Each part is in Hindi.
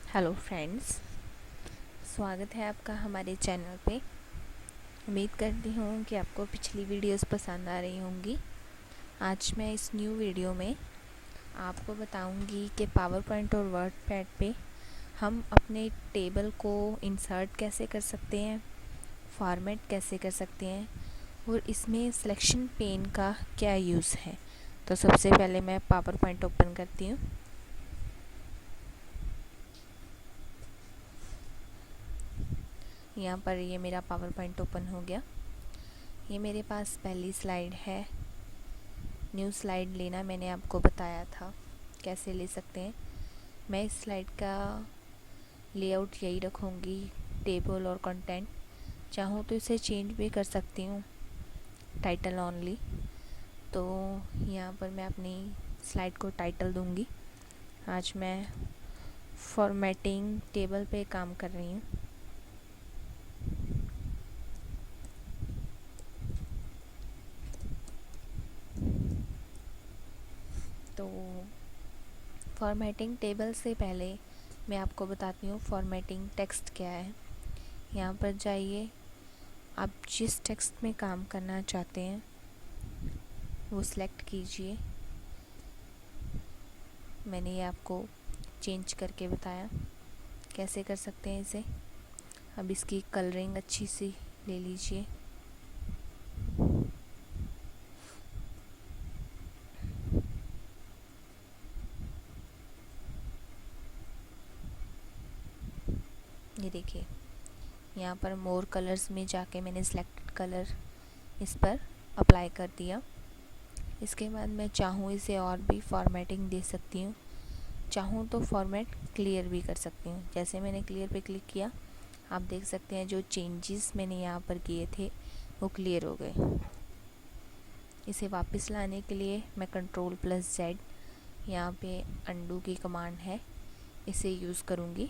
हेलो फ्रेंड्स, स्वागत है आपका हमारे चैनल पे। उम्मीद करती हूँ कि आपको पिछली वीडियोस पसंद आ रही होंगी। आज मैं इस न्यू वीडियो में आपको बताऊँगी कि पावर पॉइंट और वर्ड पैड पे हम अपने टेबल को इंसर्ट कैसे कर सकते हैं, फॉर्मेट कैसे कर सकते हैं और इसमें सिलेक्शन पेन का क्या यूज़ है। तो सबसे पहले मैं पावर पॉइंट ओपन करती हूँ। यहाँ पर ये मेरा पावर पॉइंट ओपन हो गया। ये मेरे पास पहली स्लाइड है। न्यू स्लाइड लेना मैंने आपको बताया था कैसे ले सकते हैं। मैं इस स्लाइड का लेआउट यही रखूँगी, टेबल और कंटेंट। चाहूँ तो इसे चेंज भी कर सकती हूँ, टाइटल ओनली। तो यहाँ पर मैं अपनी स्लाइड को टाइटल दूँगी। आज मैं फॉर्मेटिंग टेबल पे काम कर रही हूँ। तो फॉर्मेटिंग टेबल से पहले मैं आपको बताती हूँ फॉर्मेटिंग टेक्स्ट क्या है। यहाँ पर जाइए, आप जिस टेक्स्ट में काम करना चाहते हैं वो सिलेक्ट कीजिए। मैंने ये आपको चेंज करके बताया कैसे कर सकते हैं इसे। अब इसकी कलरिंग अच्छी सी ले लीजिए। ये देखिए, यहाँ पर मोर कलर्स में जाके मैंने सिलेक्टेड कलर इस पर अप्लाई कर दिया। इसके बाद मैं चाहूँ इसे और भी फॉर्मेटिंग दे सकती हूँ, चाहूँ तो फॉर्मेट क्लियर भी कर सकती हूँ। जैसे मैंने क्लियर पे क्लिक किया, आप देख सकते हैं जो चेंजेस मैंने यहाँ पर किए थे वो क्लियर हो गए। इसे वापस लाने के लिए मैं Ctrl+Z, यहाँ पे अंडू की कमांड है, इसे यूज़ करूँगी।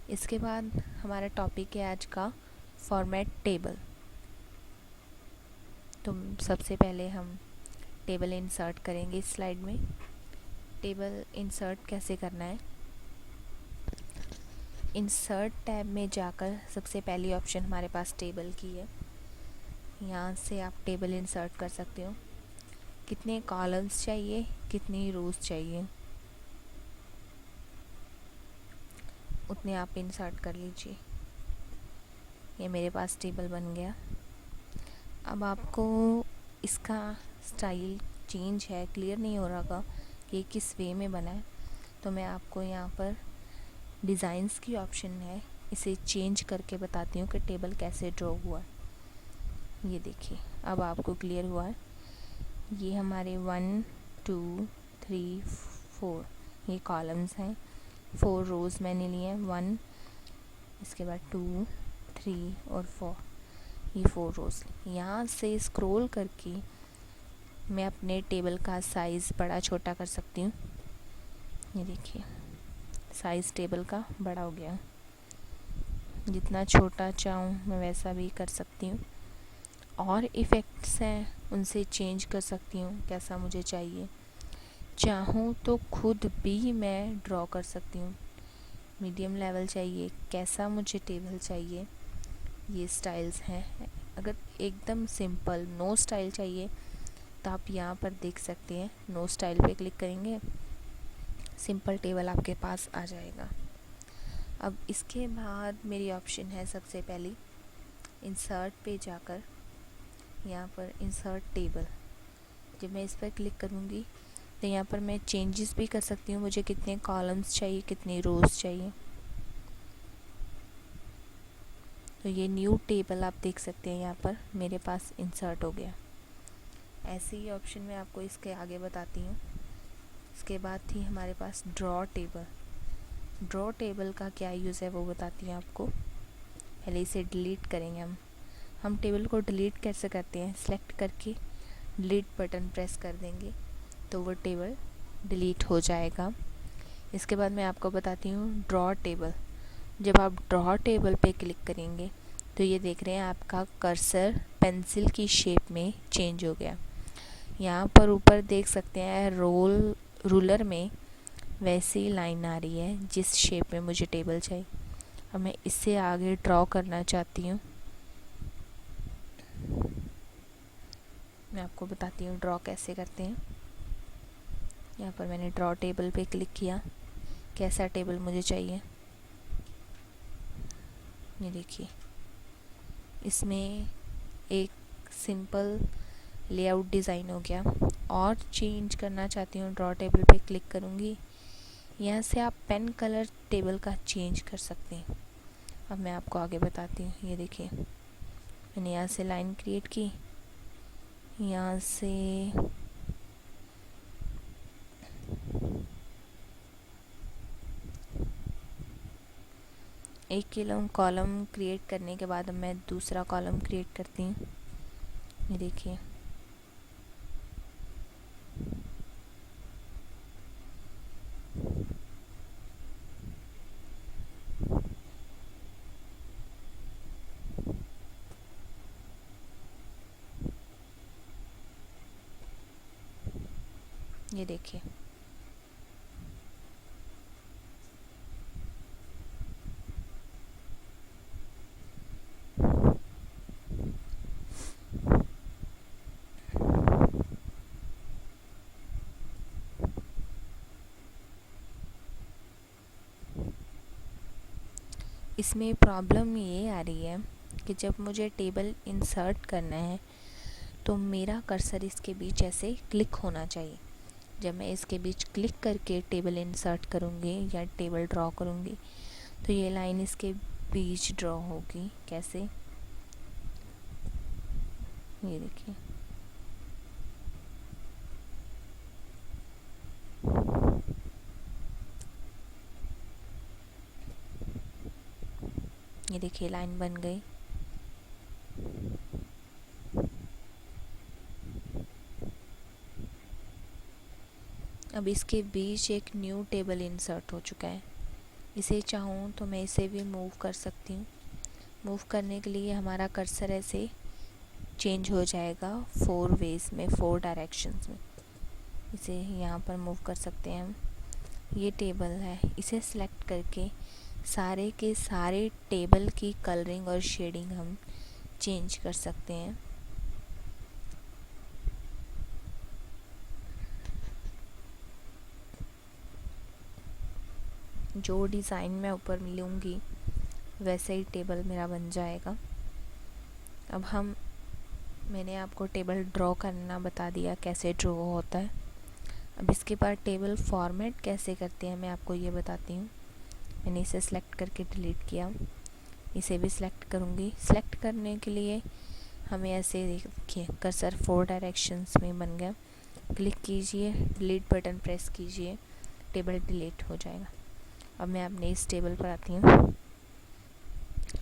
इसके बाद हमारा टॉपिक है आज का फॉर्मेट टेबल। तो सबसे पहले हम टेबल इंसर्ट करेंगे इस स्लाइड में। टेबल इंसर्ट कैसे करना है, इंसर्ट टैब में जाकर सबसे पहली ऑप्शन हमारे पास टेबल की है। यहाँ से आप टेबल इंसर्ट कर सकते हो। कितने कॉलम्स चाहिए, कितनी रोज़ चाहिए, उतने आप इंसर्ट कर लीजिए। ये मेरे पास टेबल बन गया। अब आपको इसका स्टाइल चेंज है, क्लियर नहीं हो रहा होगा कि किस वे में बना है, तो मैं आपको यहाँ पर डिज़ाइंस की ऑप्शन है, इसे चेंज करके बताती हूँ कि टेबल कैसे ड्रॉ हुआ है। ये देखिए, अब आपको क्लियर हुआ है। ये हमारे 1 2 3 4 ये कॉलम्स हैं। 4 रोज़ मैंने लिए हैं, 1, इसके बाद 2 3 और 4, ये 4 रोज़। यहाँ से स्क्रॉल करके मैं अपने टेबल का साइज़ बड़ा छोटा कर सकती हूँ। ये देखिए, साइज़ टेबल का बड़ा हो गया। जितना छोटा चाहूँ मैं वैसा भी कर सकती हूँ। और इफ़ेक्ट्स हैं, उनसे चेंज कर सकती हूँ कैसा मुझे चाहिए। चाहूँ तो खुद भी मैं ड्रॉ कर सकती हूँ। मीडियम लेवल चाहिए, कैसा मुझे टेबल चाहिए, ये स्टाइल्स हैं। अगर एकदम सिंपल नो स्टाइल चाहिए तो आप यहाँ पर देख सकते हैं, नो स्टाइल पे क्लिक करेंगे, सिंपल टेबल आपके पास आ जाएगा। अब इसके बाद मेरी ऑप्शन है सबसे पहली इंसर्ट पे जाकर, यहाँ पर इंसर्ट टेबल। जब मैं इस पर क्लिक करूँगी तो यहाँ पर मैं चेंजेस भी कर सकती हूँ, मुझे कितने कॉलम्स चाहिए, कितनी रोज़ चाहिए। तो ये न्यू टेबल आप देख सकते हैं, यहाँ पर मेरे पास इंसर्ट हो गया। ऐसे ही ऑप्शन मैं आपको इसके आगे बताती हूँ। इसके बाद थी हमारे पास ड्रॉ टेबल। ड्रॉ टेबल का क्या यूज़ है वो बताती हूँ आपको। पहले इसे डिलीट करेंगे हम टेबल को डिलीट कैसे करते हैं, सेलेक्ट करके डिलीट बटन प्रेस कर देंगे तो वो टेबल डिलीट हो जाएगा। इसके बाद मैं आपको बताती हूँ ड्रॉ टेबल। जब आप ड्रॉ टेबल पे क्लिक करेंगे तो ये देख रहे हैं आपका कर्सर पेंसिल की शेप में चेंज हो गया। यहाँ पर ऊपर देख सकते हैं रूलर में वैसे ही लाइन आ रही है जिस शेप में मुझे टेबल चाहिए। अब मैं इससे आगे ड्रॉ करना चाहती हूँ। मैं आपको बताती हूँ ड्रॉ कैसे करते हैं। यहाँ पर मैंने ड्रॉ टेबल पे क्लिक किया, कैसा टेबल मुझे चाहिए ये देखिए। इसमें एक सिंपल लेआउट डिज़ाइन हो गया। और चेंज करना चाहती हूँ, ड्रॉ टेबल पे क्लिक करूँगी। यहाँ से आप पेन कलर टेबल का चेंज कर सकते हैं। अब मैं आपको आगे बताती हूँ। ये देखिए, मैंने यहाँ से लाइन क्रिएट की, यहाँ से एक कॉलम क्रिएट करने के बाद अब मैं दूसरा कॉलम क्रिएट करती हूँ। ये देखिए, ये देखिए। इसमें प्रॉब्लम ये आ रही है कि जब मुझे टेबल इंसर्ट करना है तो मेरा कर्सर इसके बीच ऐसे क्लिक होना चाहिए। जब मैं इसके बीच क्लिक करके टेबल इंसर्ट करूँगी या टेबल ड्रॉ करूँगी तो ये लाइन इसके बीच ड्रॉ होगी। कैसे, ये देखिए। ये देखिए, लाइन बन गई। अब इसके बीच एक न्यू टेबल इंसर्ट हो चुका है। इसे चाहूँ तो मैं इसे भी मूव कर सकती हूँ। मूव करने के लिए हमारा कर्सर ऐसे चेंज हो जाएगा 4 वेज में, 4 डायरेक्शंस में। इसे यहाँ पर मूव कर सकते हैं हम। ये टेबल है, इसे सिलेक्ट करके सारे के सारे टेबल की कलरिंग और शेडिंग हम चेंज कर सकते हैं। जो डिज़ाइन मैं ऊपर लूँगी वैसे ही टेबल मेरा बन जाएगा। अब मैंने आपको टेबल ड्रॉ करना बता दिया कैसे ड्रॉ होता है। अब इसके बाद टेबल फॉर्मेट कैसे करते हैं मैं आपको ये बताती हूँ। मैंने इसे सिलेक्ट करके डिलीट किया, इसे भी सिलेक्ट करूँगी। सिलेक्ट करने के लिए हमें ऐसे देखिए, कर्सर 4 डायरेक्शंस में बन गया। क्लिक कीजिए, डिलीट बटन प्रेस कीजिए, टेबल डिलीट हो जाएगा। अब मैं अपने इस टेबल पर आती हूँ।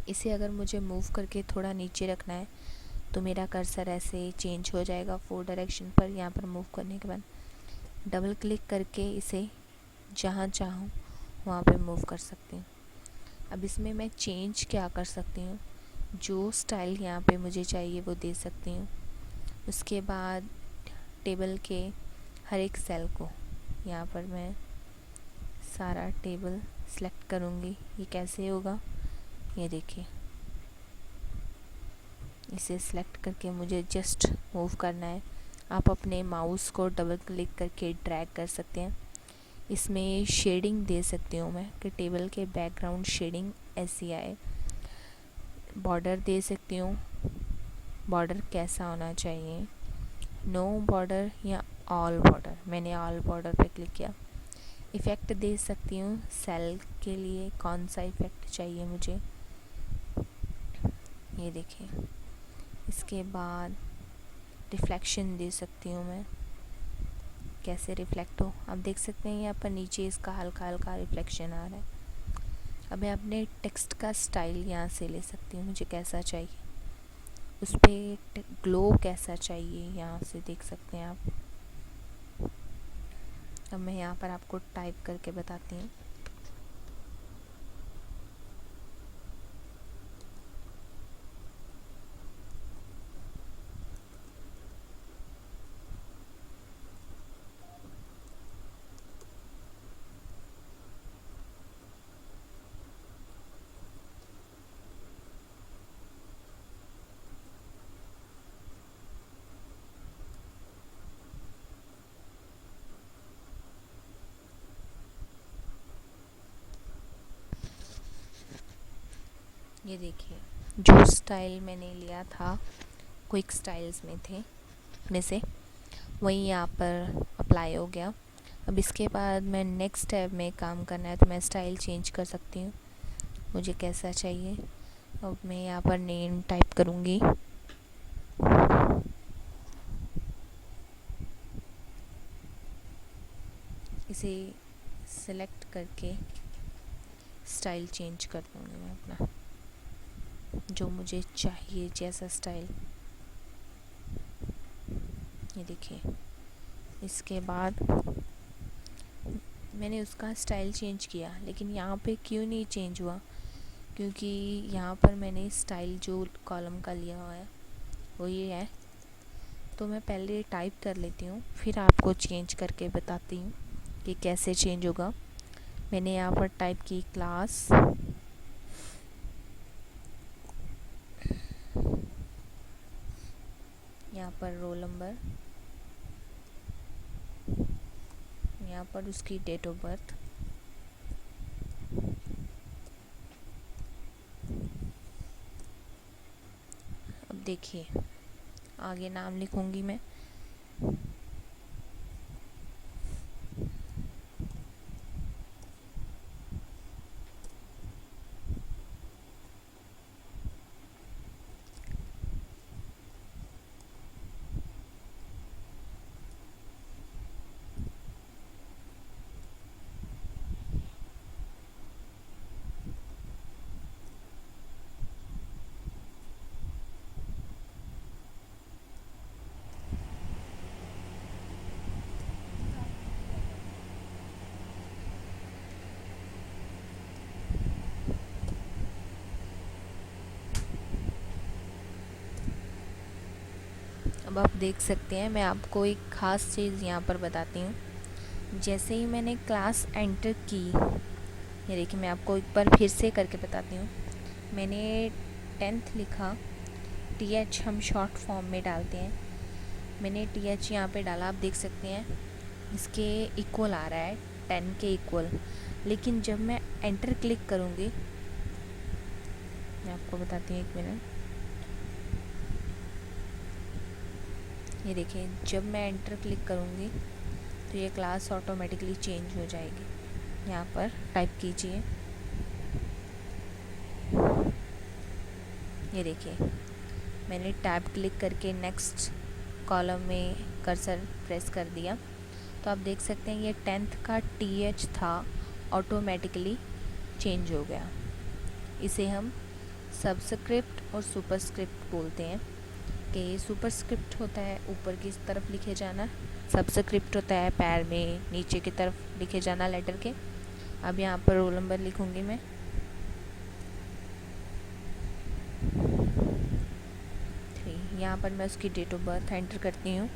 इसे अगर मुझे मूव करके थोड़ा नीचे रखना है तो मेरा कर्सर ऐसे चेंज हो जाएगा 4 डायरेक्शन पर। यहाँ पर मूव करने के बाद डबल क्लिक करके इसे जहाँ चाहूँ वहाँ पे मूव कर सकती हूँ। अब इसमें मैं चेंज क्या कर सकती हूँ, जो स्टाइल यहाँ पे मुझे चाहिए वो दे सकती हूँ। उसके बाद टेबल के हर एक सेल को यहाँ पर मैं सारा टेबल सेलेक्ट करूँगी। ये कैसे होगा, ये देखिए। इसे सेलेक्ट करके मुझे जस्ट मूव करना है। आप अपने माउस को डबल क्लिक करके ड्रैग कर सकते हैं। इसमें शेडिंग दे सकती हूँ मैं कि टेबल के बैकग्राउंड शेडिंग ऐसी आए। बॉर्डर दे सकती हूँ, बॉर्डर कैसा होना चाहिए, नो बॉर्डर या ऑल बॉर्डर। मैंने ऑल बॉर्डर पे क्लिक किया। इफ़ेक्ट दे सकती हूँ, सेल के लिए कौन सा इफ़ेक्ट चाहिए मुझे, ये देखिए। इसके बाद रिफ्लेक्शन दे सकती हूँ मैं, कैसे रिफ्लेक्ट हो। आप देख सकते हैं यहाँ पर नीचे इसका हल्का हल्का रिफ्लेक्शन आ रहा है। अब मैं अपने टेक्स्ट का स्टाइल यहाँ से ले सकती हूँ, मुझे कैसा चाहिए, उस पर ग्लो कैसा चाहिए यहाँ से देख सकते हैं आप। अब मैं यहाँ पर आपको टाइप करके बताती हूँ। ये देखिए, जो स्टाइल मैंने लिया था क्विक स्टाइल्स में थे अपने से, वही यहाँ पर अप्लाई हो गया। अब इसके बाद मैं नेक्स्ट टैब में काम करना है तो मैं स्टाइल चेंज कर सकती हूँ, मुझे कैसा चाहिए। अब मैं यहाँ पर नेम टाइप करूँगी। इसे सेलेक्ट करके स्टाइल चेंज कर दूँगी मैं अपना, जो मुझे चाहिए जैसा स्टाइल। ये देखिए, इसके बाद मैंने उसका स्टाइल चेंज किया, लेकिन यहाँ पे क्यों नहीं चेंज हुआ, क्योंकि यहाँ पर मैंने स्टाइल जो कॉलम का लिया हुआ है वो ये है। तो मैं पहले टाइप कर लेती हूँ, फिर आपको चेंज करके बताती हूँ कि कैसे चेंज होगा। मैंने यहाँ पर टाइप की क्लास, यहाँ पर रोल नंबर, यहाँ पर उसकी डेट ऑफ बर्थ, अब देखिए आगे नाम लिखूंगी मैं। अब आप देख सकते हैं, मैं आपको एक ख़ास चीज़ यहाँ पर बताती हूँ। जैसे ही मैंने क्लास एंटर की, ये देखिए मैं आपको एक बार फिर से करके बताती हूँ। मैंने 10th लिखा, TH हम शॉर्ट फॉर्म में डालते हैं। मैंने TH यहाँ पे डाला, आप देख सकते हैं इसके इक्वल आ रहा है, 10 के इक्वल। लेकिन जब मैं एंटर क्लिक करूँगी, मैं आपको बताती हूँ, एक मिनट। ये देखिए, जब मैं एंटर क्लिक करूँगी तो ये क्लास ऑटोमेटिकली चेंज हो जाएगी। यहाँ पर टाइप कीजिए, ये देखिए मैंने टैब क्लिक करके नेक्स्ट कॉलम में कर्सर प्रेस कर दिया, तो आप देख सकते हैं ये 10th का TH था, ऑटोमेटिकली चेंज हो गया। इसे हम सबस्क्रिप्ट और सुपरस्क्रिप्ट बोलते हैं। कि सुपरस्क्रिप्ट होता है ऊपर की तरफ लिखे जाना, सबस्क्रिप्ट होता है पैर में नीचे की तरफ लिखे जाना लेटर के। अब यहाँ पर रोल नंबर लिखूँगी मैं, यहाँ पर मैं उसकी डेट ऑफ बर्थ एंटर करती हूँ।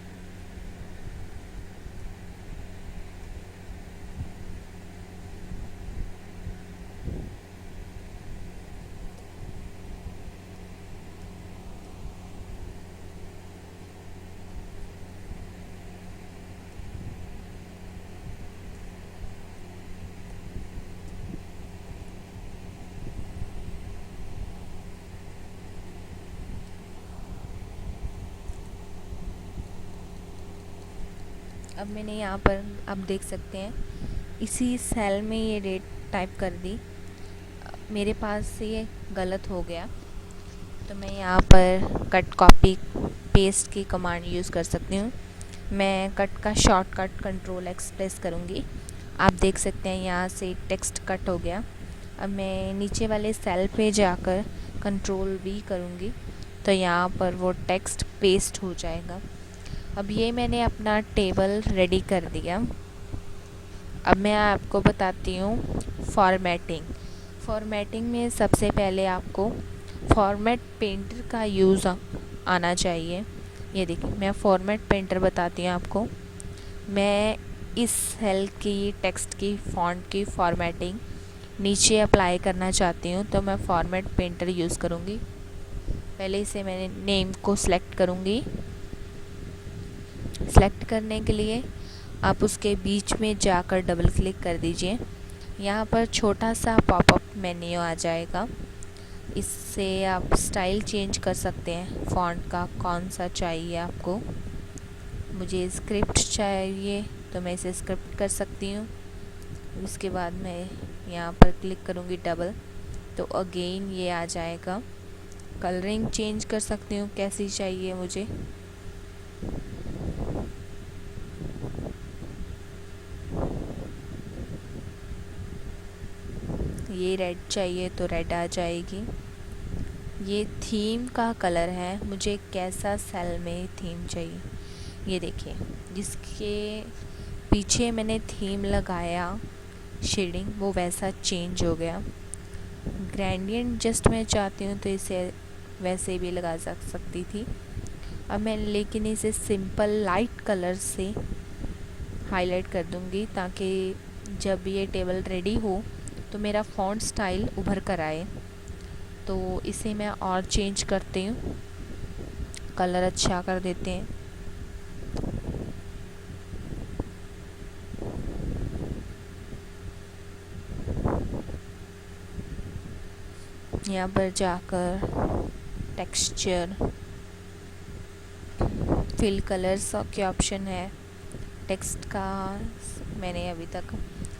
अब मैंने यहाँ पर आप देख सकते हैं इसी सेल में ये डेट टाइप कर दी। मेरे पास से ये गलत हो गया, तो मैं यहाँ पर कट कॉपी पेस्ट की कमांड यूज़ कर सकती हूँ। मैं कट का शॉर्टकट Ctrl+X प्रेस करूँगी। आप देख सकते हैं यहाँ से टेक्स्ट कट हो गया। अब मैं नीचे वाले सेल पे जाकर Ctrl+V करूँगी, तो यहाँ पर वो टेक्स्ट पेस्ट हो जाएगा। अब ये मैंने अपना टेबल रेडी कर दिया। अब मैं आपको बताती हूँ फॉर्मेटिंग में सबसे पहले आपको फॉर्मेट पेंटर का यूज़ आना चाहिए। ये देखिए मैं फॉर्मेट पेंटर बताती हूँ आपको। मैं इस सेल की टेक्स्ट की फ़ॉन्ट की फॉर्मेटिंग नीचे अप्लाई करना चाहती हूँ, तो मैं फॉर्मेट पेंटर यूज़ करूँगी। पहले इसे मैंने नेम को सिलेक्ट करूँगी। सेलेक्ट करने के लिए आप उसके बीच में जाकर डबल क्लिक कर दीजिए। यहाँ पर छोटा सा पॉपअप मेन्यू आ जाएगा। इससे आप स्टाइल चेंज कर सकते हैं, फ़ॉन्ट का कौन सा चाहिए आपको। मुझे स्क्रिप्ट चाहिए तो मैं इसे स्क्रिप्ट कर सकती हूँ। उसके बाद मैं यहाँ पर क्लिक करूँगी डबल, तो अगेन ये आ जाएगा। कलरिंग चेंज कर सकती हूँ कैसी चाहिए मुझे। ये रेड चाहिए तो रेड आ जाएगी। ये थीम का कलर है, मुझे कैसा सेल में थीम चाहिए। ये देखिए, जिसके पीछे मैंने थीम लगाया शेडिंग, वो वैसा चेंज हो गया। ग्रेडियंट जस्ट मैं चाहती हूँ तो इसे वैसे भी लगा सकती थी। अब मैं लेकिन इसे सिंपल लाइट कलर से हाईलाइट कर दूँगी, ताकि जब ये टेबल रेडी हो तो मेरा फ़ॉन्ट स्टाइल उभर कर आए। तो इसे मैं और चेंज करती हूँ, कलर अच्छा कर देते हैं। यहाँ पर जाकर टेक्सचर, फिल कलर्स के ऑप्शन है। टेक्स्ट का मैंने अभी तक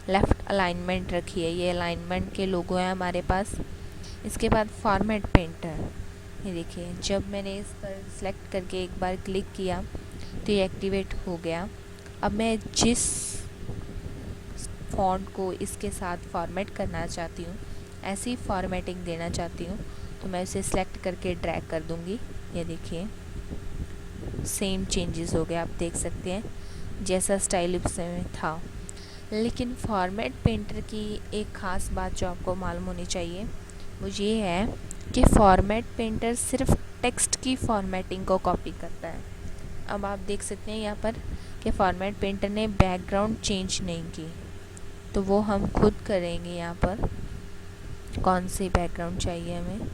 लेफ़्ट अलाइनमेंट रखी है, ये अलाइनमेंट के लोगो हैं हमारे पास। इसके बाद फॉर्मेट पेंटर, ये देखिए, जब मैंने इस पर सिलेक्ट करके एक बार क्लिक किया तो ये एक्टिवेट हो गया। अब मैं जिस फ़ॉन्ट को इसके साथ फॉर्मेट करना चाहती हूँ, ऐसी फॉर्मेटिंग देना चाहती हूँ, तो मैं इसे सिलेक्ट करके ड्रैग कर दूँगी। ये देखिए, सेम चेंजेस हो गए, आप देख सकते हैं जैसा स्टाइल उसमें था। लेकिन फॉर्मेट पेंटर की एक ख़ास बात जो आपको मालूम होनी चाहिए वो ये है कि फॉर्मेट पेंटर सिर्फ टेक्स्ट की फॉर्मेटिंग को कॉपी करता है। अब आप देख सकते हैं यहाँ पर कि फॉर्मेट पेंटर ने बैकग्राउंड चेंज नहीं की, तो वो हम खुद करेंगे। यहाँ पर कौन सी बैकग्राउंड चाहिए हमें।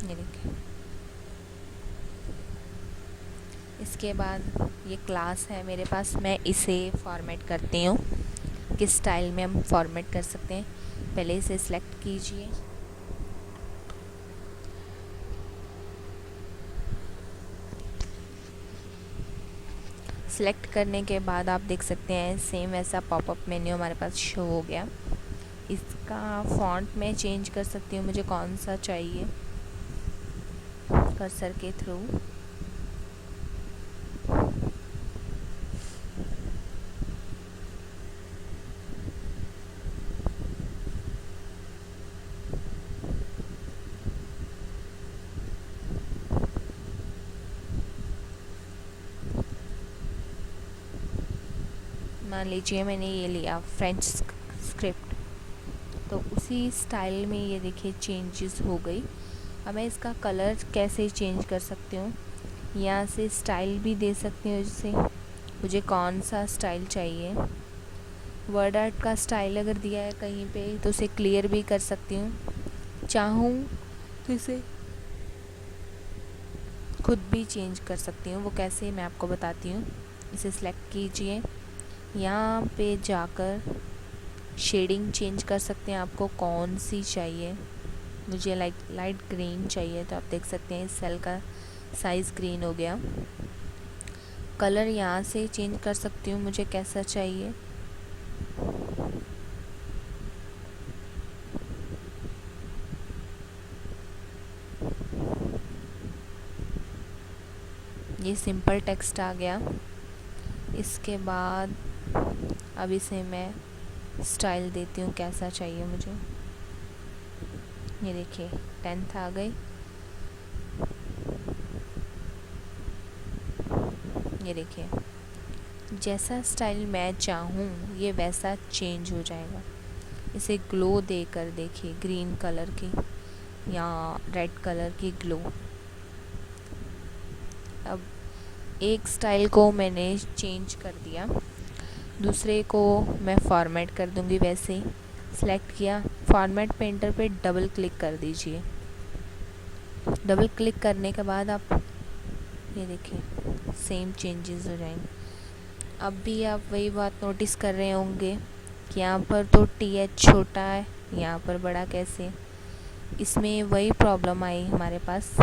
ये देखिए, इसके बाद ये क्लास है मेरे पास, मैं इसे फॉर्मेट करती हूँ। किस स्टाइल में हम फॉर्मेट कर सकते हैं, पहले इसे सिलेक्ट कीजिए। सिलेक्ट करने के बाद आप देख सकते हैं सेम ऐसा पॉपअप मेन्यू हमारे पास शो हो गया। इसका फ़ॉन्ट मैं चेंज कर सकती हूँ, मुझे कौन सा चाहिए, कर्सर के थ्रू। मान लीजिए मैंने ये लिया फ्रेंच स्क्रिप्ट, तो उसी स्टाइल में ये देखिए चेंजेस हो गई। अब मैं इसका कलर कैसे चेंज कर सकती हूँ, यहाँ से स्टाइल भी दे सकती हूँ, जिससे मुझे कौन सा स्टाइल चाहिए। वर्ड आर्ट का स्टाइल अगर दिया है कहीं पे तो उसे क्लियर भी कर सकती हूँ, चाहूँ तो इसे खुद भी चेंज कर सकती हूँ। वो कैसे मैं आपको बताती हूँ। इसे सिलेक्ट कीजिए, यहाँ पे जाकर शेडिंग चेंज कर सकते हैं, आपको कौन सी चाहिए। मुझे लाइट ग्रीन चाहिए, तो आप देख सकते हैं इस सेल का साइज़ ग्रीन हो गया। कलर यहाँ से चेंज कर सकती हूँ, मुझे कैसा चाहिए। ये सिंपल टेक्स्ट आ गया। इसके बाद अब इसे मैं स्टाइल देती हूँ, कैसा चाहिए मुझे। ये देखिए 10th आ गई। ये देखिए, जैसा स्टाइल मैं चाहूँ ये वैसा चेंज हो जाएगा। इसे ग्लो देकर देखिए, ग्रीन कलर की या रेड कलर की ग्लो। अब एक स्टाइल को मैंने चेंज कर दिया, दूसरे को मैं फॉर्मेट कर दूंगी। वैसे ही सिलेक्ट किया, फॉर्मेट पेंटर पे डबल क्लिक कर दीजिए। डबल क्लिक करने के बाद आप ये देखिए सेम चेंजेस हो जाएंगे। अब भी आप वही बात नोटिस कर रहे होंगे कि यहाँ पर तो TH छोटा है, यहाँ पर बड़ा कैसे। इसमें वही प्रॉब्लम आई हमारे पास।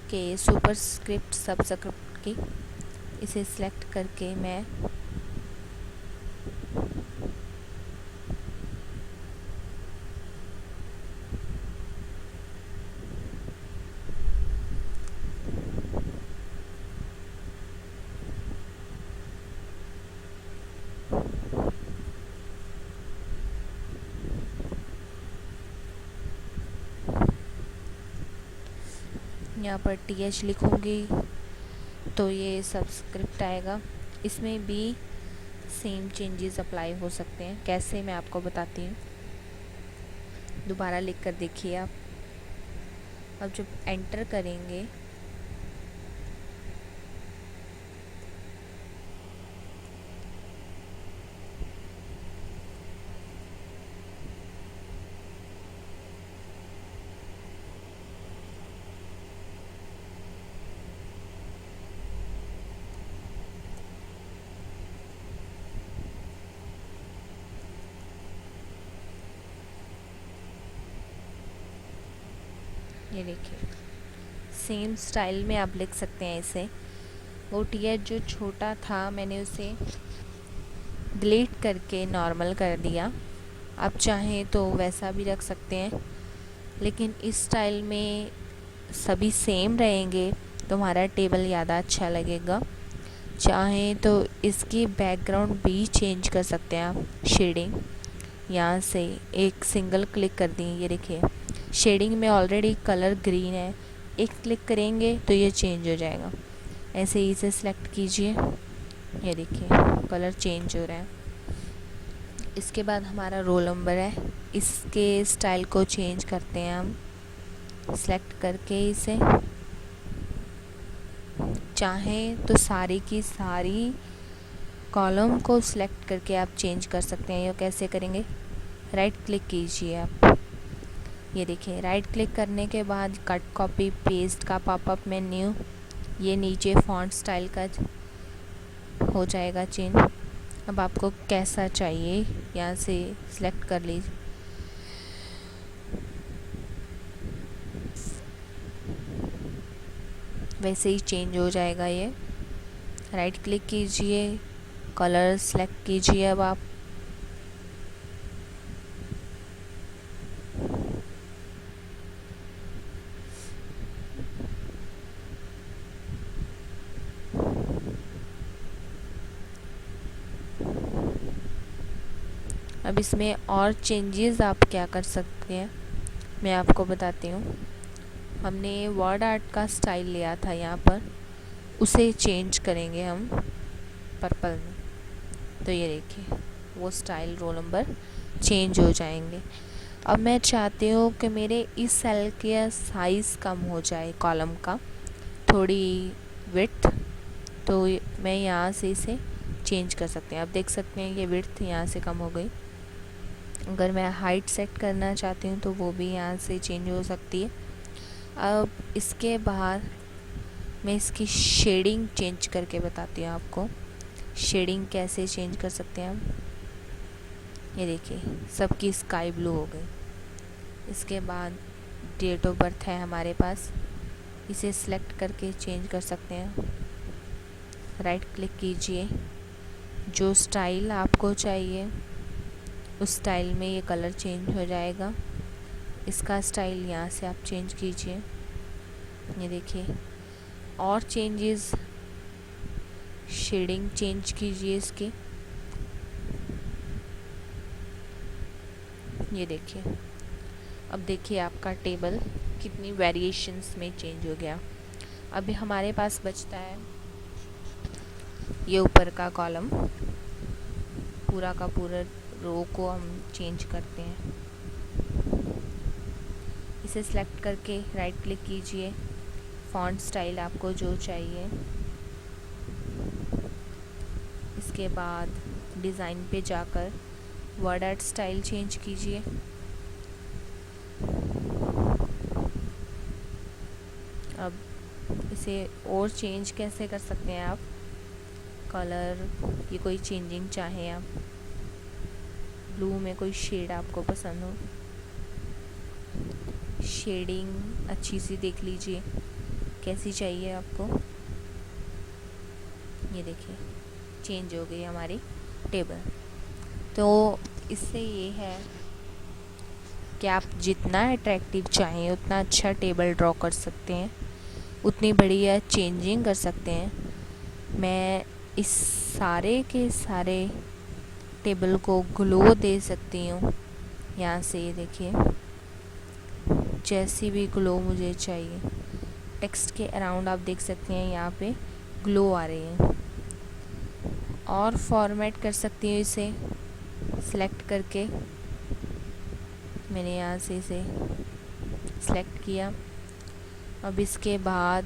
के सुपरस्क्रिप्ट सबस्क्रिप्ट की इसे सिलेक्ट करके मैं यहाँ पर TH लिखूँगी तो ये सबस्क्रिप्ट आएगा। इसमें भी सेम चेंजेस अप्लाई हो सकते हैं। कैसे, मैं आपको बताती हूँ। दोबारा लिख कर देखिए आप। अब जब एंटर करेंगे ये देखिए सेम स्टाइल में आप लिख सकते हैं इसे। वो TH जो छोटा था मैंने उसे डिलीट करके नॉर्मल कर दिया। आप चाहें तो वैसा भी रख सकते हैं, लेकिन इस स्टाइल में सभी सेम रहेंगे तो हमारा टेबल ज़्यादा अच्छा लगेगा। चाहें तो इसकी बैकग्राउंड भी चेंज कर सकते हैं आप। शेडिंग यहाँ से एक सिंगल क्लिक कर दी, ये देखिए शेडिंग में ऑलरेडी कलर ग्रीन है, एक क्लिक करेंगे तो ये चेंज हो जाएगा। ऐसे ही इसे सिलेक्ट कीजिए, ये देखिए कलर चेंज हो रहा है। इसके बाद हमारा रोल नंबर है, इसके स्टाइल को चेंज करते हैं हम। सिलेक्ट करके इसे चाहें तो सारी की सारी कॉलम को सिलेक्ट करके आप चेंज कर सकते हैं। ये कैसे करेंगे, राइट क्लिक कीजिए आप। ये देखिए राइट क्लिक करने के बाद कट कॉपी पेस्ट का पॉपअप मेन्यू, ये नीचे फॉन्ट स्टाइल का हो जाएगा चेंज। अब आपको कैसा चाहिए यहाँ से सिलेक्ट कर लीजिए। वैसे ही चेंज हो जाएगा ये। राइट क्लिक कीजिए, कलर सेलेक्ट कीजिए। अब आप अब इसमें और चेंजेस आप क्या कर सकते हैं मैं आपको बताती हूँ। हमने वर्ड आर्ट का स्टाइल लिया था, यहाँ पर उसे चेंज करेंगे हम पर्पल में। तो ये देखिए वो स्टाइल रोल नंबर चेंज हो जाएंगे। अब मैं चाहती हूँ कि मेरे इस सेल का साइज़ कम हो जाए, कॉलम का थोड़ी विड्थ, तो मैं यहाँ से इसे चेंज कर सकते हैं। आप देख सकते हैं ये विड्थ यहाँ से कम हो गई। अगर मैं हाइट सेट करना चाहती हूँ तो वो भी यहाँ से चेंज हो सकती है। अब इसके बाद मैं इसकी शेडिंग चेंज करके बताती हूँ आपको। शेडिंग कैसे चेंज कर सकते हैं हम, ये देखिए सबकी स्काई ब्लू हो गई। इसके बाद डेट ऑफ बर्थ है हमारे पास, इसे सिलेक्ट करके चेंज कर सकते हैं। राइट क्लिक कीजिए, जो स्टाइल आपको चाहिए उस स्टाइल में ये कलर चेंज हो जाएगा। इसका स्टाइल यहाँ से आप चेंज कीजिए, ये देखिए। और चेंजेस, शेडिंग चेंज कीजिए इसकी, ये देखिए। अब देखिए आपका टेबल कितनी वेरिएशंस में चेंज हो गया। अभी हमारे पास बचता है ये ऊपर का कॉलम, पूरा का पूरा रो को हम चेंज करते हैं। इसे सिलेक्ट करके राइट क्लिक कीजिए, फ़ॉन्ट स्टाइल आपको जो चाहिए। इसके बाद डिज़ाइन पे जाकर वर्ड आर्ट स्टाइल चेंज कीजिए। अब इसे और चेंज कैसे कर सकते हैं आप, कलर ये कोई चेंजिंग चाहें आप, ब्लू में कोई शेड आपको पसंद हो, शेडिंग अच्छी सी देख लीजिए कैसी चाहिए आपको। ये देखिए चेंज हो गई हमारी टेबल। तो इससे ये है कि आप जितना अट्रैक्टिव चाहें उतना अच्छा टेबल ड्रॉ कर सकते हैं, उतनी बढ़िया चेंजिंग कर सकते हैं। मैं इस सारे के सारे टेबल को ग्लो दे सकती हूँ। यहाँ से ये देखिए जैसी भी ग्लो मुझे चाहिए, टेक्स्ट के अराउंड आप देख सकते हैं यहाँ पे ग्लो आ रही है। और फॉर्मेट कर सकती हूँ इसे सिलेक्ट करके। मैंने यहाँ से इसे सिलेक्ट किया। अब इसके बाद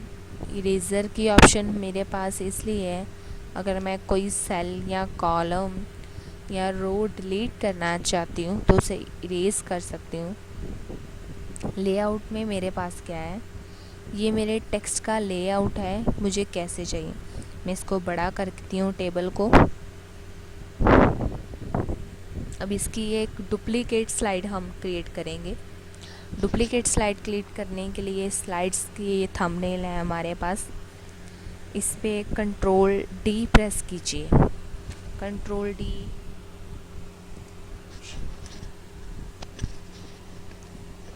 इरेज़र की ऑप्शन मेरे पास इसलिए है, अगर मैं कोई सेल या कॉलम या रो डिलीट करना चाहती हूँ तो उसे इरेज़ कर सकती हूँ। लेआउट में मेरे पास क्या है, ये मेरे टेक्स्ट का लेआउट है, मुझे कैसे चाहिए। मैं इसको बड़ा करती हूँ टेबल को। अब इसकी एक डुप्लीकेट स्लाइड हम क्रिएट करेंगे। डुप्लीकेट स्लाइड क्रिएट करने के लिए स्लाइड्स की ये थंबनेल है हमारे पास, इस पे कंट्रोल डी प्रेस कीजिए।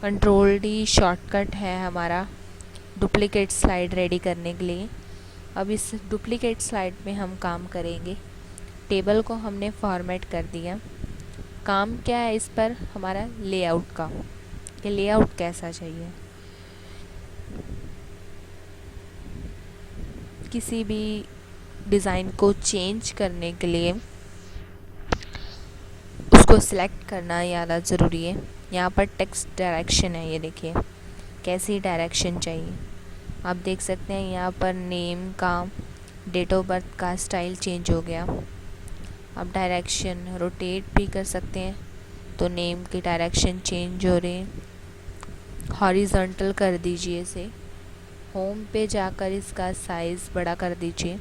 कंट्रोल डी शॉर्टकट है हमारा डुप्लीकेट स्लाइड रेडी करने के लिए। अब इस डुप्लीकेट स्लाइड में हम काम करेंगे। टेबल को हमने फॉर्मेट कर दिया। काम क्या है इस पर हमारा लेआउट का, कि लेआउट कैसा चाहिए। किसी भी डिज़ाइन को चेंज करने के लिए उसको सिलेक्ट करना ज़्यादा ज़रूरी है। यहाँ पर टेक्स्ट डायरेक्शन है, ये देखिए कैसी डायरेक्शन चाहिए। आप देख सकते हैं यहाँ पर नेम का, डेट ऑफ बर्थ का स्टाइल चेंज हो गया। आप डायरेक्शन रोटेट भी कर सकते हैं तो नेम की डायरेक्शन चेंज हो रही है। हॉरिजॉन्टल कर दीजिए इसे। होम पे जाकर इसका साइज़ बड़ा कर दीजिए।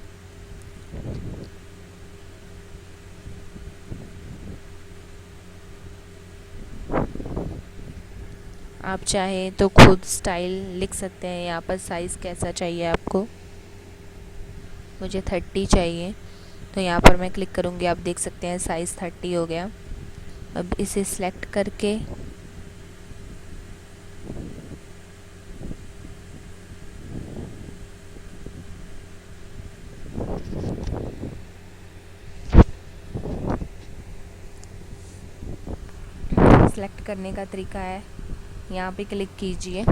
आप चाहें तो खुद स्टाइल लिख सकते हैं, यहाँ पर साइज़ कैसा चाहिए आपको। मुझे 30 चाहिए तो यहाँ पर मैं क्लिक करूँगी, आप देख सकते हैं साइज़ 30 हो गया। अब इसे सिलेक्ट करके सिलेक्ट करने का तरीका है, यहाँ पे क्लिक कीजिए,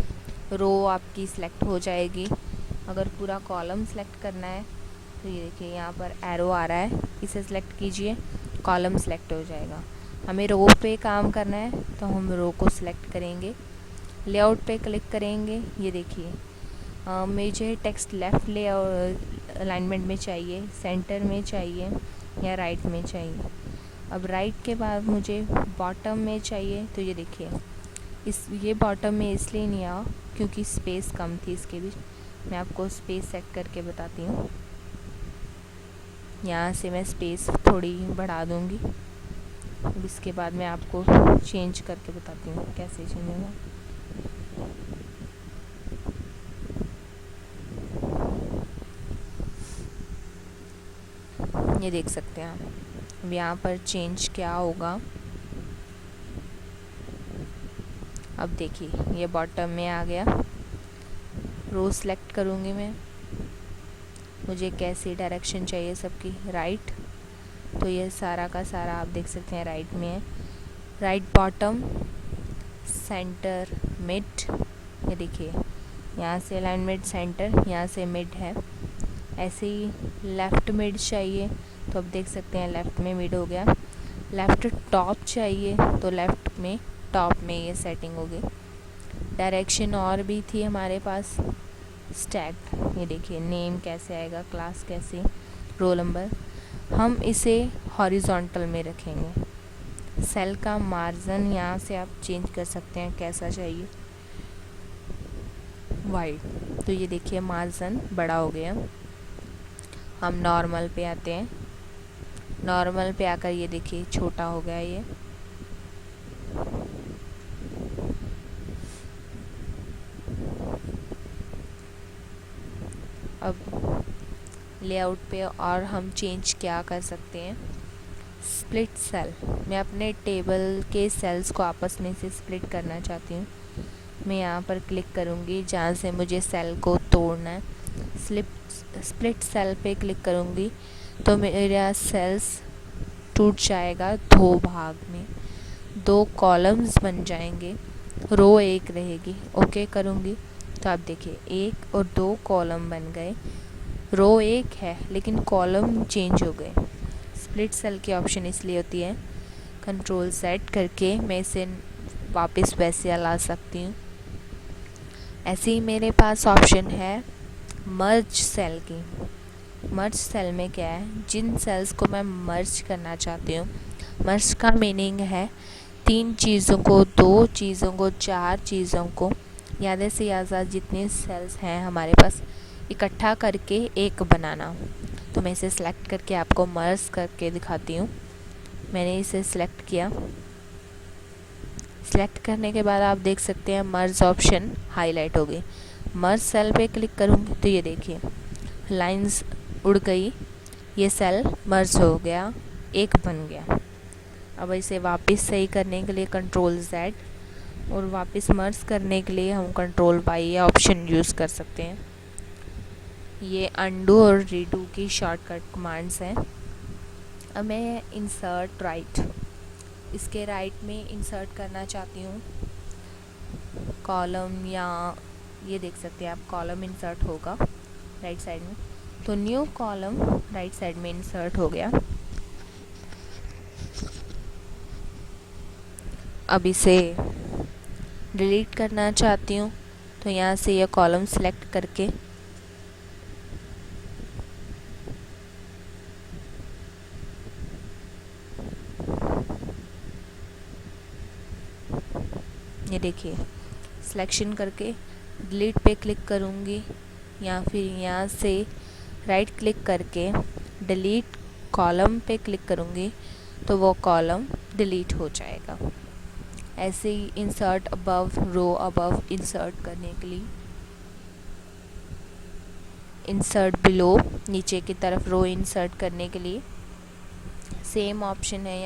रो आपकी सिलेक्ट हो जाएगी। अगर पूरा कॉलम सिलेक्ट करना है तो ये देखिए यहाँ पर एरो आ रहा है, इसे सिलेक्ट कीजिए, कॉलम सिलेक्ट हो जाएगा। हमें रो पे काम करना है तो हम रो को सिलेक्ट करेंगे, लेआउट पे क्लिक करेंगे। ये देखिए मुझे टेक्स्ट लेफ़्ट ले अलाइनमेंट में चाहिए, सेंटर में चाहिए या राइट में चाहिए। अब राइट के बाद मुझे बॉटम में चाहिए तो ये देखिए ये बॉटम में इसलिए नहीं आया क्योंकि स्पेस कम थी इसके बीच। मैं आपको स्पेस सेट करके बताती हूँ। यहाँ से मैं स्पेस थोड़ी बढ़ा दूँगी। अब इसके बाद मैं आपको चेंज करके बताती हूँ कैसे चेंज होगा। ये देख सकते हैं आप। अब यहाँ पर चेंज क्या होगा, अब देखिए ये बॉटम में आ गया। रो सेलेक्ट करूँगी मैं, मुझे कैसी डायरेक्शन चाहिए सबकी, राइट, तो ये सारा का सारा आप देख सकते हैं राइट में है। राइट बॉटम, सेंटर, मिड, ये देखिए यहाँ से अलाइनमेंट सेंटर, यहाँ से मिड है। ऐसे ही लेफ़्ट मिड चाहिए तो अब देख सकते हैं लेफ़्ट में मिड हो गया। लेफ़्ट टॉप चाहिए तो लेफ़्ट में टॉप में ये सेटिंग हो गई। डायरेक्शन और भी थी हमारे पास स्टैक्ड। ये देखिए नेम कैसे आएगा, क्लास कैसे, रोल नंबर। हम इसे हॉरिजॉन्टल में रखेंगे। सेल का मार्जिन यहाँ से आप चेंज कर सकते हैं, कैसा चाहिए, वाइड। तो ये देखिए मार्जिन बड़ा हो गया। हम नॉर्मल पे आते हैं, नॉर्मल पे आकर ये देखिए छोटा हो गया ये। अब लेआउट पे और हम चेंज क्या कर सकते हैं, स्प्लिट सेल। मैं अपने टेबल के सेल्स को आपस में से स्प्लिट करना चाहती हूँ। मैं यहाँ पर क्लिक करूँगी जहाँ से मुझे सेल को तोड़ना है। स्प्लिट सेल पे क्लिक करूँगी तो मेरा सेल्स टूट जाएगा दो भाग में, दो कॉलम्स बन जाएंगे, रो एक रहेगी। ओके करूँगी तो आप देखिए 1 और 2 कॉलम बन गए, रो एक है लेकिन कॉलम चेंज हो गए। स्प्लिट सेल की ऑप्शन इसलिए होती है, कंट्रोल सेट करके मैं इसे वापस वैसे ला सकती हूँ। ऐसे ही मेरे पास ऑप्शन है मर्ज सेल की। मर्ज सेल में क्या है, जिन सेल्स को मैं मर्ज करना चाहती हूँ, मर्ज का मीनिंग है 3 चीज़ों को, 2 चीज़ों को, 4 चीज़ों को, ज़्यादा से ज़्यादा जितने सेल्स हैं हमारे पास इकट्ठा करके एक बनाना। तो मैं इसे सिलेक्ट करके आपको मर्ज करके दिखाती हूँ। मैंने इसे सिलेक्ट किया। सिलेक्ट करने के बाद आप देख सकते हैं मर्ज ऑप्शन हाईलाइट हो गई। मर्ज सेल पे क्लिक करूँगी तो ये देखिए लाइंस उड़ गई, ये सेल मर्ज हो गया, एक बन गया। अब इसे वापस सही करने के लिए कंट्रोल Z और वापस मर्ज करने के लिए हम कंट्रोल Y या ऑप्शन यूज़ कर सकते हैं। ये अंडू और रीडू की शॉर्टकट कमांड्स हैं। अब मैं इंसर्ट राइट, इसके राइट में इंसर्ट करना चाहती हूँ कॉलम, या ये देख सकते हैं आप कॉलम इंसर्ट होगा राइट साइड में। तो न्यू कॉलम राइट साइड में इंसर्ट हो गया। अब इसे डिलीट करना चाहती हूँ तो यहाँ से यह कॉलम सेलेक्ट करके ये देखिए सिलेक्शन करके डिलीट पे क्लिक करूँगी, या फिर यहाँ से राइट क्लिक करके डिलीट कॉलम पे क्लिक करूँगी तो वो कॉलम डिलीट हो जाएगा। ऐसे ही इंसर्ट अबव, रो अबव इंसर्ट करने के लिए, इंसर्ट बिलो नीचे की तरफ रो इंसर्ट करने के लिए सेम ऑप्शन है।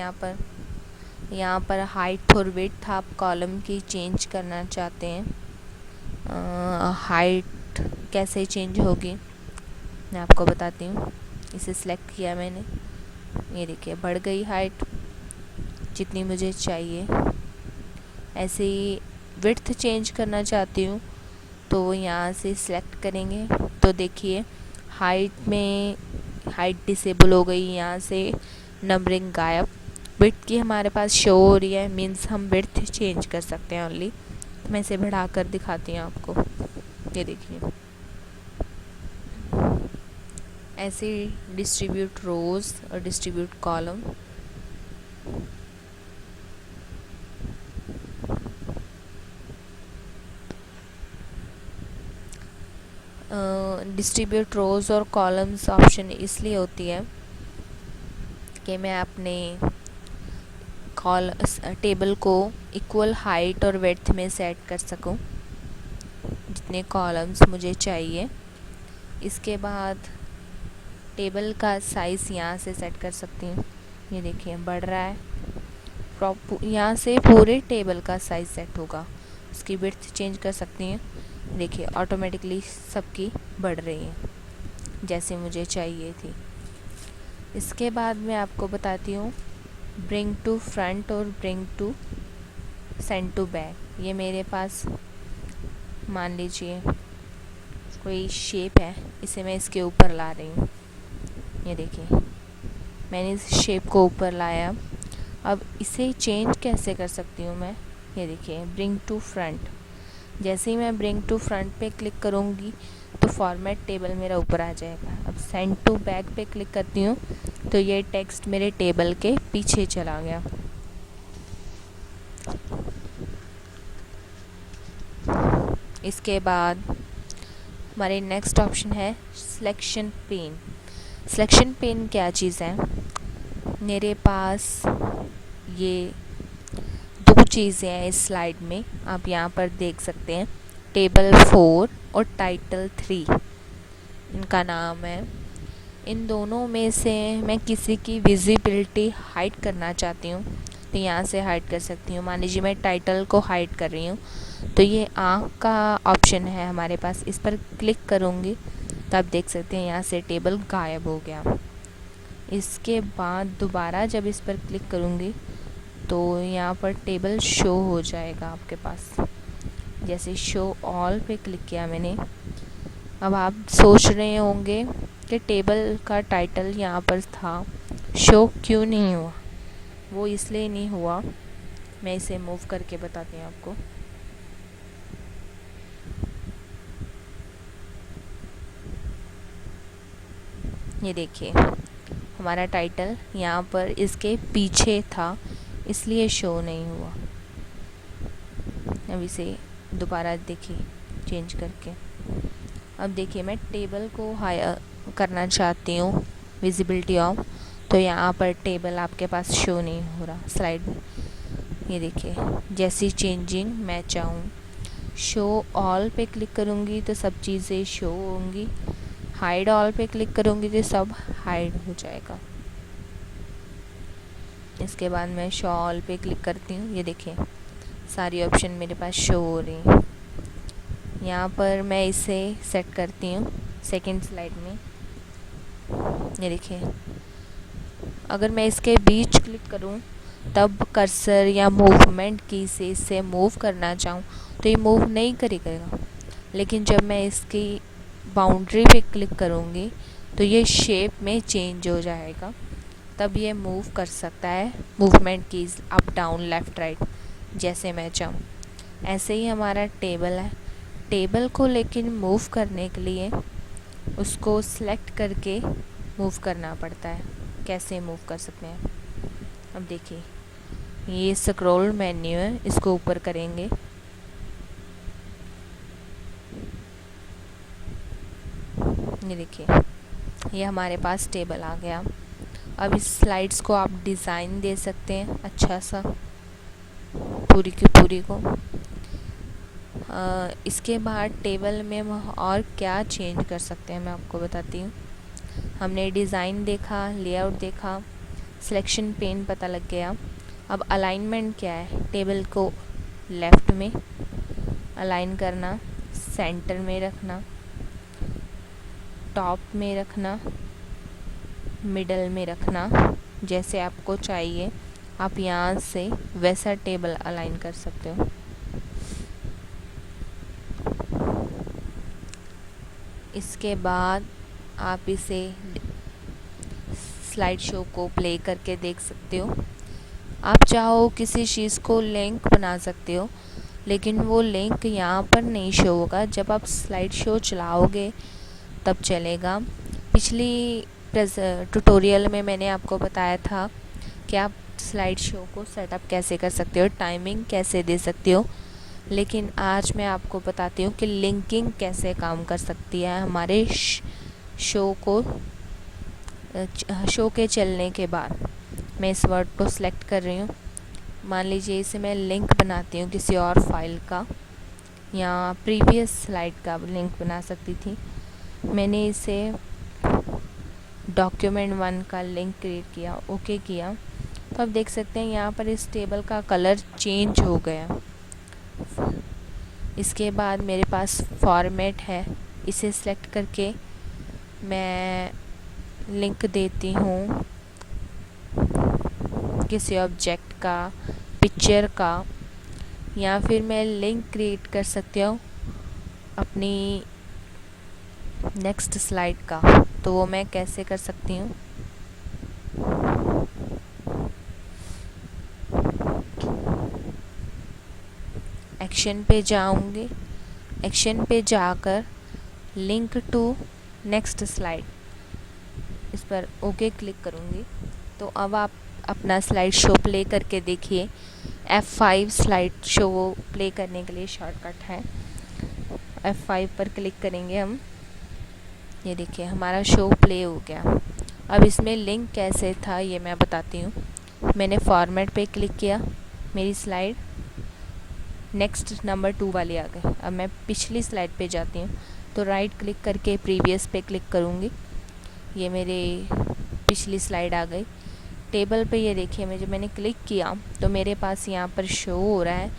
यहाँ पर हाइट और विड्थ आप कॉलम की चेंज करना चाहते हैं। हाइट कैसे चेंज होगी मैं आपको बताती हूँ। इसे सिलेक्ट किया मैंने, ये देखिए बढ़ गई हाइट जितनी मुझे चाहिए। ऐसे ही विड्थ चेंज करना चाहती हूँ तो यहाँ से सिलेक्ट करेंगे तो देखिए हाइट में हाइट डिसेबल हो गई, यहाँ से नंबरिंग गायब। विड्थ की हमारे पास शो हो रही है, मीन्स हम विड्थ चेंज कर सकते हैं ओनली। मैं इसे बढ़ा कर दिखाती हूँ आपको, ये देखिए। ऐसे डिस्ट्रीब्यूट रोज और डिस्ट्रीब्यूट कॉलम। डिस्ट्रीब्यूट रोज और कॉलम्स ऑप्शन इसलिए होती है कि मैं अपने टेबल को इक्वल हाइट और विड्थ में सेट कर सकूं, जितने कॉलम्स मुझे चाहिए। इसके बाद टेबल का साइज़ यहाँ से सेट कर सकती हूँ, ये देखिए बढ़ रहा है। यहाँ से पूरे टेबल का साइज़ सेट होगा। इसकी विड्थ चेंज कर सकती हैं, देखिए ऑटोमेटिकली सबकी बढ़ रही है जैसे मुझे चाहिए थी। इसके बाद मैं आपको बताती हूँ ब्रिंग टू फ्रंट और bring to send to back. ये मेरे पास मान लीजिए कोई शेप है, इसे मैं इसके ऊपर ला रही हूँ, ये देखिए मैंने इस शेप को ऊपर लाया। अब इसे चेंज कैसे कर सकती हूँ मैं, ये देखिए ब्रिंग टू फ्रंट। जैसे ही मैं ब्रिंग टू फ्रंट पे क्लिक करूँगी तो फॉर्मेट टेबल मेरा ऊपर आ जाएगा। अब सेंड टू बैक पे क्लिक करती हूँ तो ये टेक्स्ट मेरे टेबल के पीछे चला गया। इसके बाद हमारे नेक्स्ट ऑप्शन है सिलेक्शन पेन। सिलेक्शन पेन क्या चीज़ है? मेरे पास ये दो चीज़ें हैं इस स्लाइड में, आप यहाँ पर देख सकते हैं, टेबल 4 और टाइटल 3 इनका नाम है। इन दोनों में से मैं किसी की विजिबिलिटी हाइड करना चाहती हूँ तो यहाँ से हाइड कर सकती हूँ। मान लीजिए मैं टाइटल को हाइड कर रही हूँ तो ये आँख का ऑप्शन है हमारे पास, इस पर क्लिक करूँगी तो आप देख सकते हैं यहाँ से टेबल गायब हो गया। इसके बाद दोबारा जब इस पर क्लिक करूँगी तो यहाँ पर टेबल शो हो जाएगा आपके पास। जैसे शो ऑल पे क्लिक किया मैंने। अब आप सोच रहे होंगे कि टेबल का टाइटल यहाँ पर था, शो क्यों नहीं हुआ? वो इसलिए नहीं हुआ, मैं इसे मूव करके बताती हूँ आपको। ये देखिए हमारा टाइटल यहाँ पर इसके पीछे था इसलिए शो नहीं हुआ। अब इसे दोबारा देखिए चेंज करके। अब देखिए मैं टेबल को हायर करना चाहती हूँ विजिबिलिटी ऑफ, तो यहाँ पर टेबल आपके पास शो नहीं हो रहा स्लाइड में। ये देखिए जैसी चेंजिंग मैं चाहूँ, शो ऑल पे क्लिक करूँगी तो सब चीज़ें शो होंगी, हाइड ऑल पे क्लिक करूँगी तो सब हाइड हो जाएगा। इसके बाद मैं शो ऑल पे क्लिक करती हूँ, ये देखिए सारी ऑप्शन मेरे पास शो हो रही हैं। यहाँ पर मैं इसे सेट करती हूँ सेकंड स्लाइड में। ये देखिए अगर मैं इसके बीच क्लिक करूँ तब कर्सर या मूवमेंट की से इसे मूव करना चाहूँ तो ये मूव नहीं करेगा, लेकिन जब मैं इसकी बाउंड्री पे क्लिक करूँगी तो ये शेप में चेंज हो जाएगा, तब ये मूव कर सकता है movement keys up down left right जैसे मैं चाहूँ। ऐसे ही हमारा टेबल है। टेबल को लेकिन मूव करने के लिए उसको सिलेक्ट करके मूव करना पड़ता है। कैसे मूव कर सकते हैं? अब देखिए ये स्क्रॉल मेन्यू है, इसको ऊपर करेंगे ये देखिए ये हमारे पास टेबल आ गया। अब इस स्लाइड्स को आप डिज़ाइन दे सकते हैं अच्छा सा पूरी की पूरी को। इसके बाद टेबल में और क्या चेंज कर सकते हैं मैं आपको बताती हूँ। हमने डिज़ाइन देखा, लेआउट देखा, सिलेक्शन पेन पता लग गया। अब अलाइनमेंट क्या है? टेबल को लेफ़्ट में अलाइन करना, सेंटर में रखना, टॉप में रखना, मिडल में रखना, जैसे आपको चाहिए आप यहाँ से वैसा टेबल अलाइन कर सकते हो। इसके बाद आप इसे स्लाइड शो को प्ले करके देख सकते हो। आप चाहो किसी चीज़ को लिंक बना सकते हो, लेकिन वो लिंक यहाँ पर नहीं शो होगा, जब आप स्लाइड शो चलाओगे तब चलेगा। पिछली ट्यूटोरियल में मैंने आपको बताया था कि आप स्लाइड शो को सेटअप कैसे कर सकते हो, टाइमिंग कैसे दे सकते हो, लेकिन आज मैं आपको बताती हूँ कि लिंकिंग कैसे काम कर सकती है हमारे शो के चलने के बाद। मैं इस वर्ड को सिलेक्ट कर रही हूँ। मान लीजिए इसे मैं लिंक बनाती हूँ किसी और फाइल का या प्रीवियस स्लाइड का लिंक बना सकती थी। मैंने इसे डॉक्यूमेंट 1 का लिंक क्रिएट किया, ओके किया, तो आप देख सकते हैं यहाँ पर इस टेबल का कलर चेंज हो गया। इसके बाद मेरे पास फॉर्मेट है, इसे सेलेक्ट करके मैं लिंक देती हूँ किसी ऑब्जेक्ट का, पिक्चर का, या फिर मैं लिंक क्रिएट कर सकती हूँ अपनी नेक्स्ट स्लाइड का। तो वो मैं कैसे कर सकती हूँ? एक्शन पे जाऊँगी, एक्शन पे जाकर लिंक टू नेक्स्ट स्लाइड, इस पर ओके क्लिक करूँगी। तो अब आप अपना स्लाइड शो प्ले करके देखिए। F5 स्लाइड शो प्ले करने के लिए शॉर्टकट है। F5 पर क्लिक करेंगे हम। ये देखिए हमारा शो प्ले हो गया। अब इसमें लिंक कैसे था ये मैं बताती हूँ। मैंने फॉर्मेट पे क्लिक किया, मेरी स्लाइड नेक्स्ट नंबर 2 वाली आ गई। अब मैं पिछली स्लाइड पे जाती हूँ, तो राइट क्लिक करके प्रीवियस पे क्लिक करूँगी। ये मेरे पिछली स्लाइड आ गई। टेबल पे ये देखिए जब मैंने क्लिक किया तो मेरे पास यहाँ पर शो हो रहा है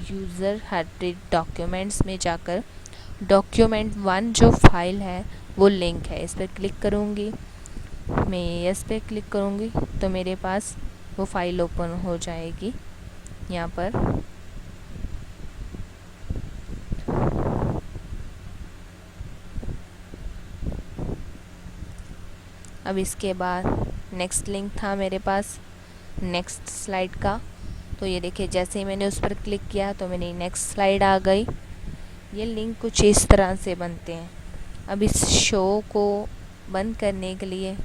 यूज़र हेडेड डॉक्यूमेंट्स में जाकर डॉक्यूमेंट 1 जो फाइल है वो लिंक है। इस पर क्लिक करूँगी, मैं यस पे क्लिक करूँगी तो मेरे पास वो फाइल ओपन हो जाएगी यहाँ पर। अब इसके बाद नेक्स्ट लिंक था मेरे पास नेक्स्ट स्लाइड का। तो ये देखिए जैसे ही मैंने उस पर क्लिक किया तो मेरी नेक्स्ट स्लाइड आ गई। ये लिंक कुछ इस तरह से बनते हैं। अब इस शो को बंद करने के लिए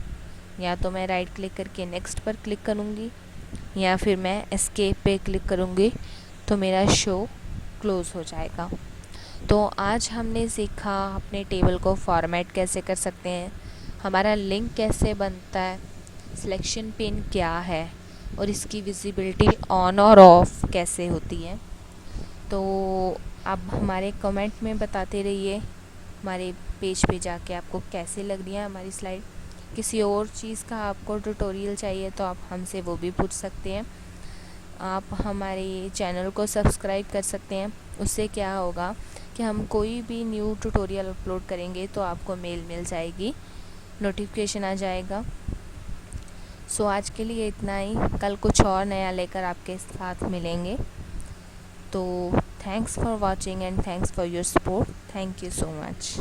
या तो मैं राइट क्लिक करके नेक्स्ट पर क्लिक करूँगी या फिर मैं एस्केप पे क्लिक करूँगी तो मेरा शो क्लोज़ हो जाएगा। तो आज हमने सीखा अपने टेबल को फॉर्मेट कैसे कर सकते हैं, हमारा लिंक कैसे बनता है, सिलेक्शन पिन क्या है और इसकी विजिबिलिटी ऑन और ऑफ कैसे होती है। तो आप हमारे कमेंट में बताते रहिए हमारे पेज पे जाके आपको कैसे लग रही है हमारी स्लाइड। किसी और चीज़ का आपको ट्यूटोरियल चाहिए तो आप हमसे वो भी पूछ सकते हैं। आप हमारे चैनल को सब्सक्राइब कर सकते हैं। उससे क्या होगा कि हम कोई भी न्यू ट्यूटोरियल अपलोड करेंगे तो आपको मेल मिल जाएगी, नोटिफिकेशन आ जाएगा। सो आज के लिए इतना ही, कल कुछ और नया लेकर आपके साथ मिलेंगे। तो thanks for watching and thanks for your support. Thank you so much.